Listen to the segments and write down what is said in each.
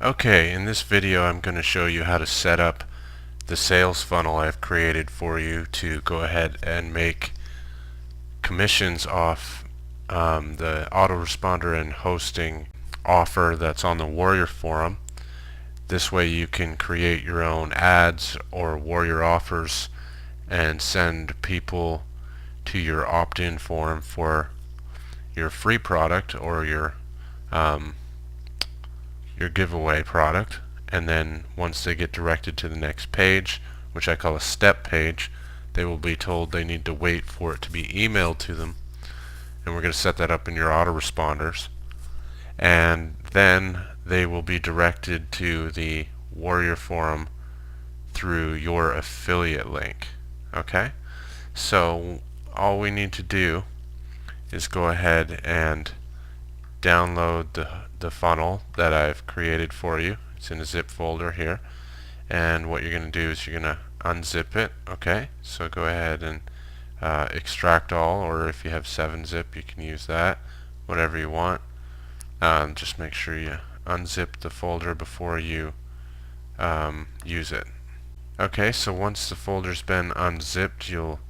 Okay, in this video I'm going to show you how to set up the sales funnel I've created for you to go ahead and make commissions off the autoresponder and hosting offer that's on the Warrior Forum. This way you can create your own ads or Warrior offers and send people to your opt-in form for your free product or your giveaway product, and then once they get directed to the next page, which I call a step page, they will be told they need to wait for it to be emailed to them, and we're going to set that up in your autoresponders, and then they will be directed to the Warrior Forum through your affiliate link. Okay, so all we need to do is go ahead and download the funnel that I've created for you. It's in a zip folder here, and what you're going to do is you're going to unzip it. Okay, so go ahead and extract all, or if you have 7-zip you can use that, whatever you want. Just make sure you unzip the folder before you use it. Okay, so once the folder's been unzipped, you'll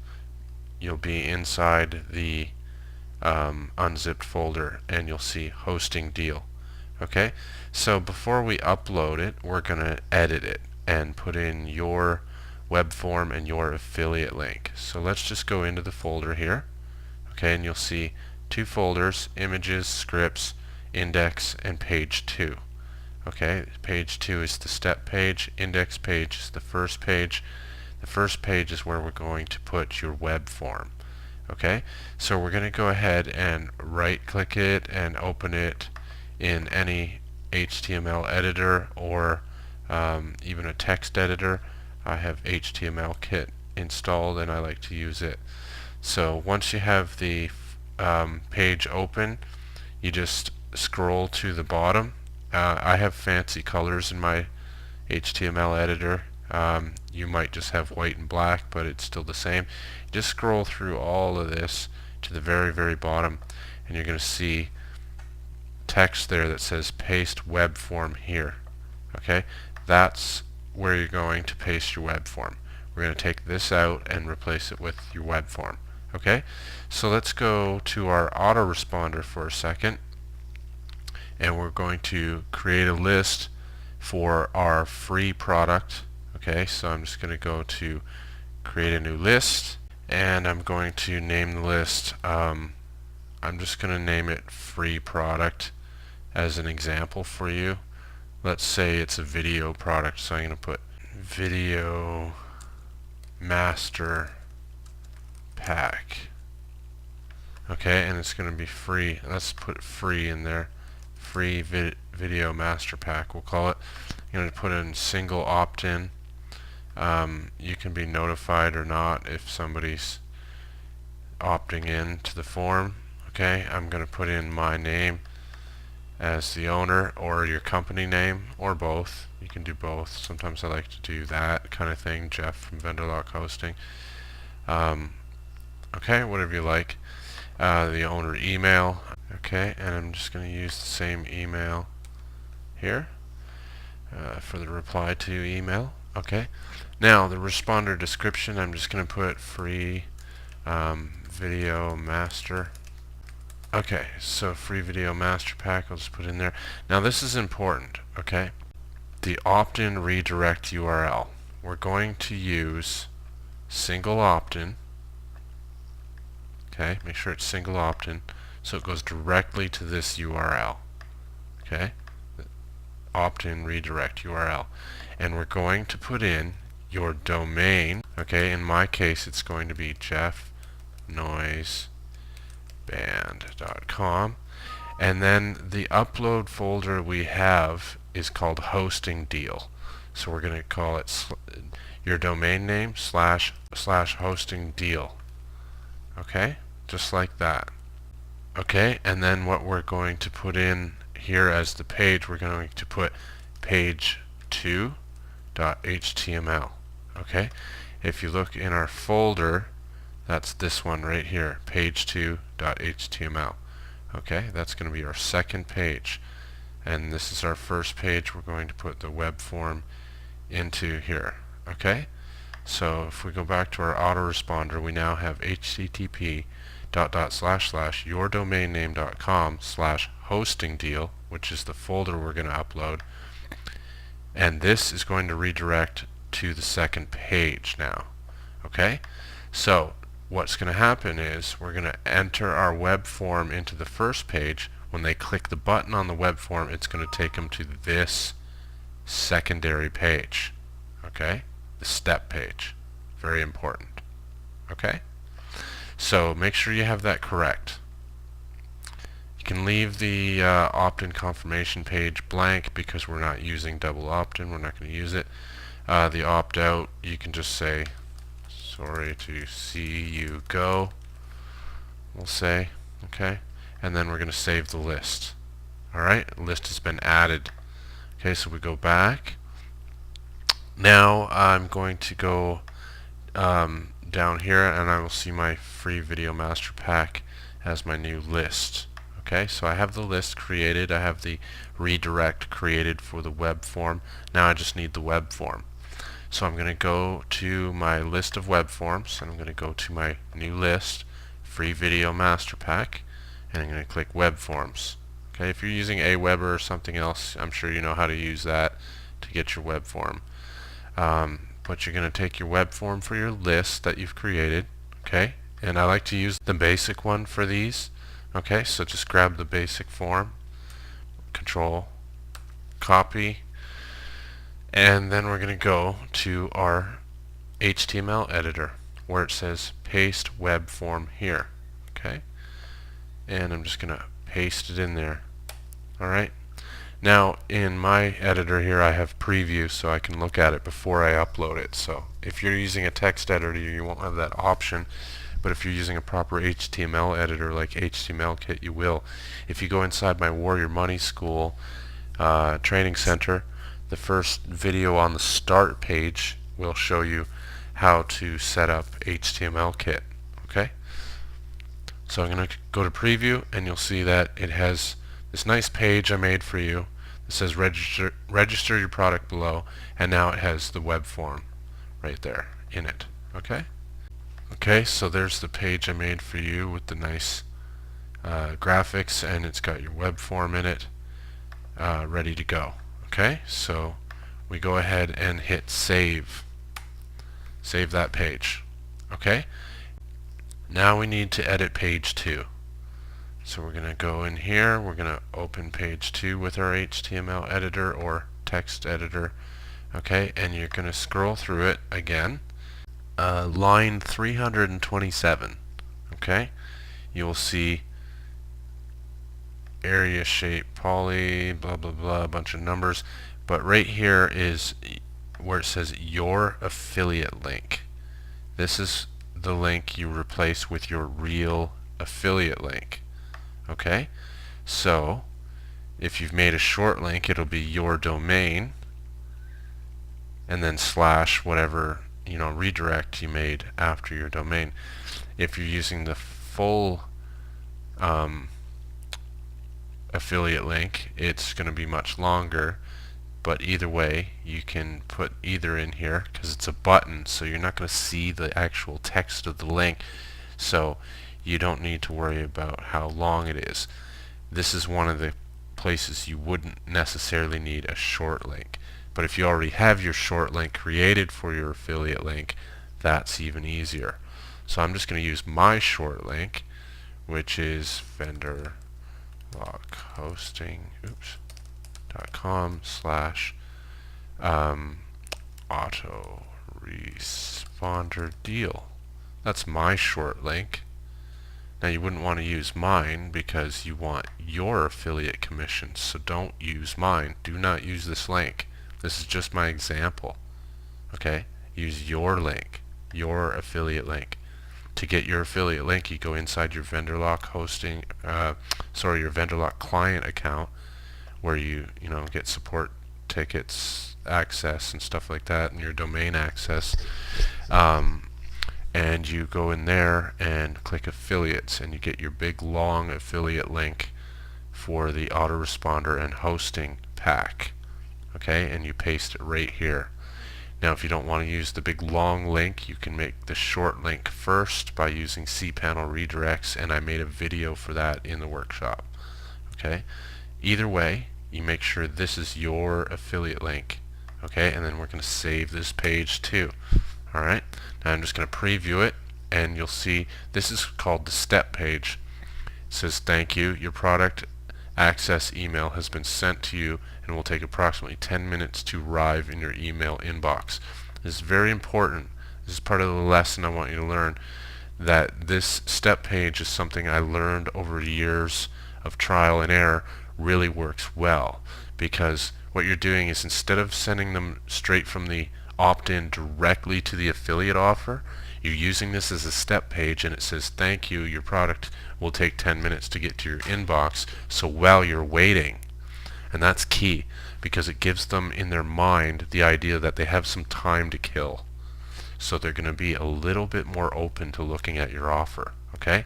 be inside the unzipped folder, and you'll see hosting deal. Okay, so before we upload it, we're going to edit it and put in your web form and your affiliate link. So let's just go into the folder here. Okay, and you'll see two folders: images, scripts, index, and page 2. Okay, page 2 is the step page, index page is the first page. The first page is where we're going to put your web form. Okay, so we're going to go ahead and right click it and open it in any HTML editor or even a text editor. I have HTML-Kit installed and I like to use it. So once you have the page open, you just scroll to the bottom. I have fancy colors in my HTML editor. You might just have white and black, but it's still the same. Just scroll through all of this to the very, very bottom, and you're going to see text there that says paste web form here. Okay, that's where you're going to paste your web form. We're going to take this out and replace it with your web form. Okay, so let's go to our autoresponder for a second, and we're going to create a list for our free product. Okay, so I'm just going to go to create a new list, and I'm going to name the list, I'm just going to name it free product as an example for you. Let's say it's a video product, so I'm going to put video master pack. Okay, and it's going to be free. Let's put free in there. Free video master pack, we'll call it. I'm going to put in single opt-in. You can be notified or not if somebody's opting in to the form. Okay, I'm going to put in my name as the owner, or your company name, or both. You can do both. Sometimes I like to do that kind of thing. Jeff from Vendorlock Hosting. Okay, whatever you like. The owner email. Okay, and I'm just going to use the same email here for the reply to email. Okay, now the responder description, I'm just going to put free video master. Okay, so free video master pack, I'll just put in there. Now this is important. Okay, the opt-in redirect URL, we're going to use single opt-in. Okay, make sure it's single opt-in so it goes directly to this URL. Okay, opt-in redirect URL, and we're going to put in your domain. Okay, in my case it's going to be jeffnoiseband.com, and then the upload folder we have is called hosting deal, so we're going to call it your domain name / hosting deal. Okay, just like that. Okay, and then what we're going to put in here as the page, we're going to put page2.html. Okay, if you look in our folder, that's this one right here, page2.html. Okay, that's going to be our second page. and this is our first page. We're going to put the web form into here. Okay, so if we go back to our autoresponder, we now have http://yourdomainname.com/hosting deal, which is the folder we're going to upload, and this is going to redirect to the second page now. Okay, so what's going to happen is we're going to enter our web form into the first page. When they click the button on the web form, it's going to take them to this secondary page. Okay, the step page. Very important. Okay, so make sure you have that correct. You can leave the opt-in confirmation page blank because we're not using double opt-in. We're not going to use it. The opt-out, you can just say, sorry to see you go, we'll say. Okay, and then we're going to save the list. Alright, list has been added. Okay, so we go back. Now I'm going to go down here, and I will see my free video master pack as my new list. Okay, so I have the list created. I have the redirect created for the web form. Now I just need the web form. So I'm going to go to my list of web forms, and I'm going to go to my new list, free video master pack, and I'm going to click web forms. Okay, if you're using Aweber or something else, I'm sure you know how to use that to get your web form. But you're going to take your web form for your list that you've created. Okay, and I like to use the basic one for these. Okay, so just grab the basic form, control, copy, and then we're going to go to our HTML editor where it says paste web form here. Okay, and I'm just going to paste it in there. Alright, now in my editor here I have preview, so I can look at it before I upload it. So if you're using a text editor, you won't have that option, but if you're using a proper HTML editor like HTMLkit, you will. If you go inside my Warrior Money School training center, the first video on the start page will show you how to set up HTMLkit. Okay, so I'm going to go to preview, and you'll see that it has this nice page I made for you. It says register your product below, and now it has the web form right there in it. Okay, so there's the page I made for you with the nice graphics, and it's got your web form in it, ready to go. Okay, so we go ahead and hit save that page. Okay, now we need to edit page 2. So we're going to go in here, we're going to open page 2 with our HTML editor or text editor. Okay, and you're going to scroll through it again. Line 327. Okay, you will see area shape poly, blah blah blah, a bunch of numbers, but right here is where it says your affiliate link. This is the link you replace with your real affiliate link. Okay, so if you've made a short link, it'll be your domain and then slash whatever redirect you made after your domain. If you're using the full affiliate link, it's going to be much longer, but either way you can put either in here because it's a button, so you're not going to see the actual text of the link, so you don't need to worry about how long it is. This is one of the places you wouldn't necessarily need a short link, but if you already have your short link created for your affiliate link, that's even easier. So I'm just going to use my short link, which is vendorlockhosting.com/autoresponder deal. That's my short link. Now you wouldn't want to use mine because you want your affiliate commissions, so don't use mine. Do not use this link. This is just my example. Okay? Use your link, your affiliate link. To get your affiliate link, you go inside your VendorLock hosting, your VendorLock client account, where you get support tickets access and stuff like that, and your domain access. And you go in there and click affiliates, and you get your big long affiliate link for the autoresponder and hosting pack. Okay, and you paste it right here. Now if you don't want to use the big long link, you can make the short link first by using cPanel redirects, and I made a video for that in the workshop. Okay, either way, you make sure this is your affiliate link. Okay, and then we're going to save this page too. Alright, now I'm just going to preview it, and you'll see this is called the step page. It says, thank you, your product access email has been sent to you and will take approximately 10 minutes to arrive in your email inbox. This is very important. This is part of the lesson I want you to learn, that this step page is something I learned over years of trial and error really works well, because what you're doing is, instead of sending them straight from the opt-in directly to the affiliate offer, you're using this as a step page, and it says, thank you, your product will take 10 minutes to get to your inbox. So while you're waiting, and that's key, because it gives them in their mind the idea that they have some time to kill. So they're going to be a little bit more open to looking at your offer. Okay?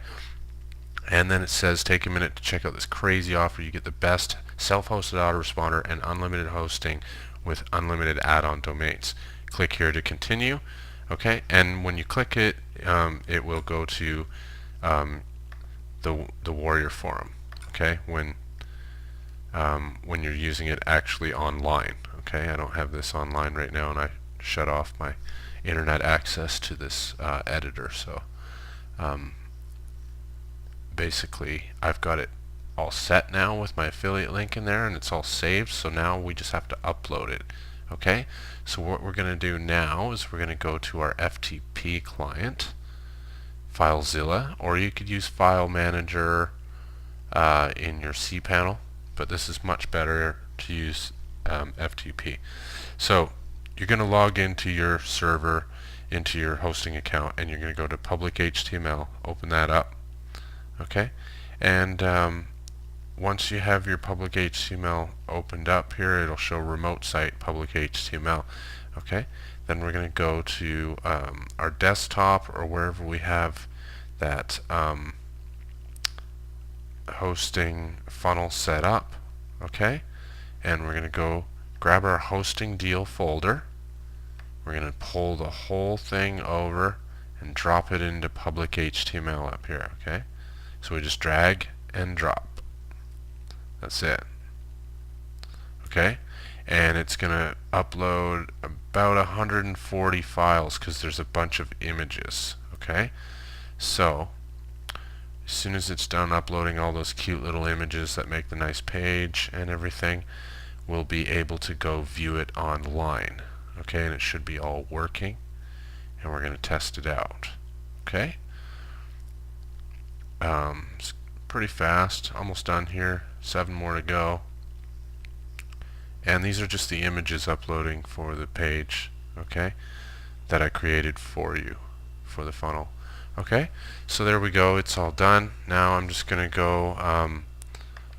And then it says, take a minute to check out this crazy offer. You get the best self-hosted autoresponder and unlimited hosting with unlimited add-on domains. Click here to continue. Okay, and when you click it, it will go to the Warrior Forum. Okay, when you're using it actually online. Okay, I don't have this online right now, and I shut off my internet access to this editor. So basically, I've got it all set now with my affiliate link in there, and it's all saved. So now we just have to upload it. Okay, so what we're going to do now is we're going to go to our FTP client, FileZilla, or you could use File Manager in your cPanel, but this is much better to use FTP. So you're going to log into your server, into your hosting account, and you're going to go to public HTML, open that up. Okay, and once you have your public HTML opened up here, it'll show remote site public HTML. Okay, then we're going to go to our desktop or wherever we have that hosting funnel set up. Okay, and we're going to go grab our hosting deal folder. We're going to pull the whole thing over and drop it into public HTML up here. Okay, so we just drag and drop. That's it. Okay, and it's going to upload about 140 files because there's a bunch of images. Okay, so as soon as it's done uploading all those cute little images that make the nice page and everything, we'll be able to go view it online. Okay, and it should be all working, and we're going to test it out. Okay, it's pretty fast, almost done here, 7 more to go. And these are just the images uploading for the page, okay, that I created for you for the funnel. Okay, so there we go, it's all done. Now I'm just going to go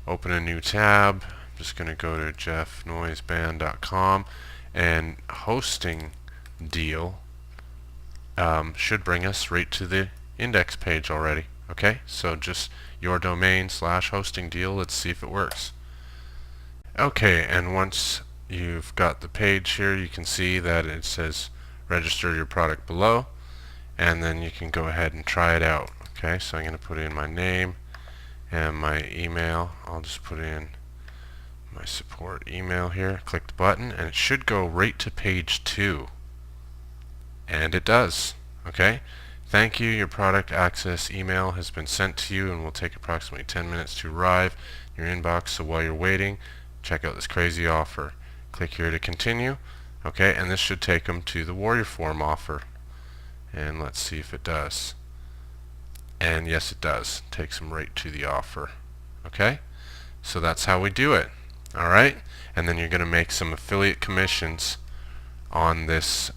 open a new tab. I'm just going to go to jeffnoiseband.com, and hosting deal should bring us right to the index page already. Okay, so just your domain / hosting deal. Let's see if it works. Okay, and once you've got the page here, you can see that it says register your product below, and then you can go ahead and try it out. Okay, so I'm going to put in my name and my email. I'll just put in my support email here, click the button, and it should go right to page 2. And it does. Okay, thank you, your product access email has been sent to you and will take approximately 10 minutes to arrive in your inbox. So while you're waiting, check out this crazy offer. Click here to continue. Okay, and this should take them to the Warrior Forum offer. And let's see if it does. And yes, it does. Takes them right to the offer. Okay, so that's how we do it. Alright, and then you're going to make some affiliate commissions on this.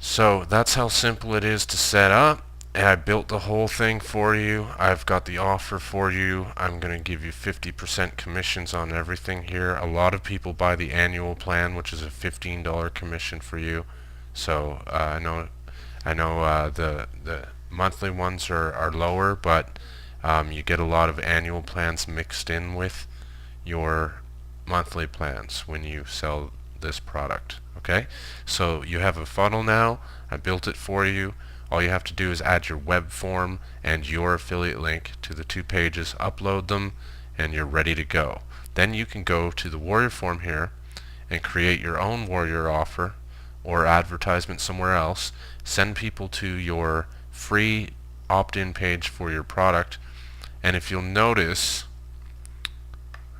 So that's how simple it is to set up. And I built the whole thing for you. I've got the offer for you. I'm going to give you 50% commissions on everything here. A lot of people buy the annual plan, which is a $15 commission for you. So I know the monthly ones are lower, but you get a lot of annual plans mixed in with your monthly plans when you sell this product. Okay, so you have a funnel now. I built it for you. All you have to do is add your web form and your affiliate link to the 2 pages, upload them, and you're ready to go. Then you can go to the Warrior form here and create your own Warrior offer or advertisement somewhere else. Send people to your free opt-in page for your product. And if you'll notice,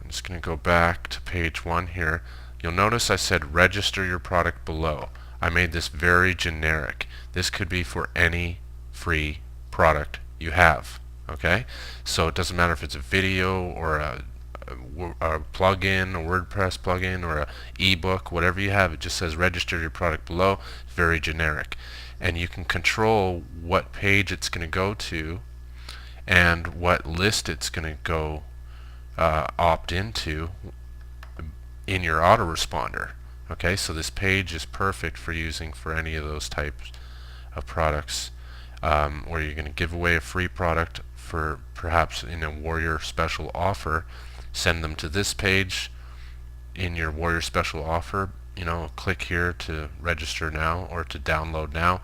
I'm just going to go back to page 1 here. You'll notice I said register your product below. I made this very generic. This could be for any free product you have. Okay, so it doesn't matter if it's a video or a plugin, a WordPress plugin, or a ebook, whatever you have. It just says register your product below. It's very generic, and you can control what page it's going to go to and what list it's going to go opt into in your autoresponder. Okay, so this page is perfect for using for any of those types of products where you're going to give away a free product for perhaps in a Warrior special offer. Send them to this page in your Warrior special offer. You know, click here to register now or to download now.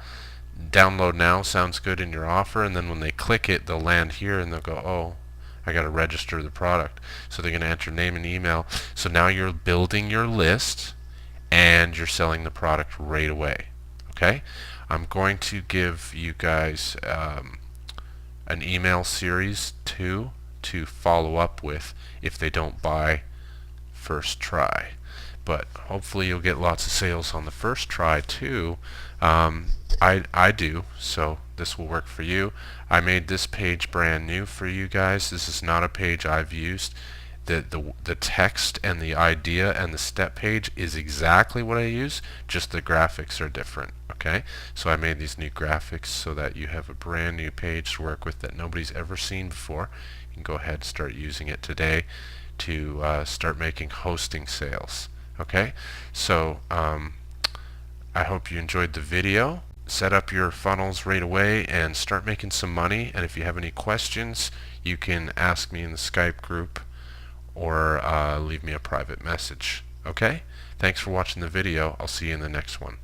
Download now sounds good in your offer, and then when they click it, they'll land here and they'll go, oh, I got to register the product. So they're going to enter name and email. So now you're building your list and you're selling the product right away. Okay, I'm going to give you guys an email series to follow up with if they don't buy first try. But hopefully you'll get lots of sales on the first try too. I do, so this will work for you. I made this page brand new for you guys. This is not a page I've used. The text and the idea and the step page is exactly what I use, just the graphics are different. Okay, so I made these new graphics so that you have a brand new page to work with that nobody's ever seen before. You can go ahead and start using it today to start making hosting sales. Okay, so I hope you enjoyed the video. Set up your funnels right away and start making some money. And if you have any questions, you can ask me in the Skype group or leave me a private message. Okay? Thanks for watching the video. I'll see you in the next one.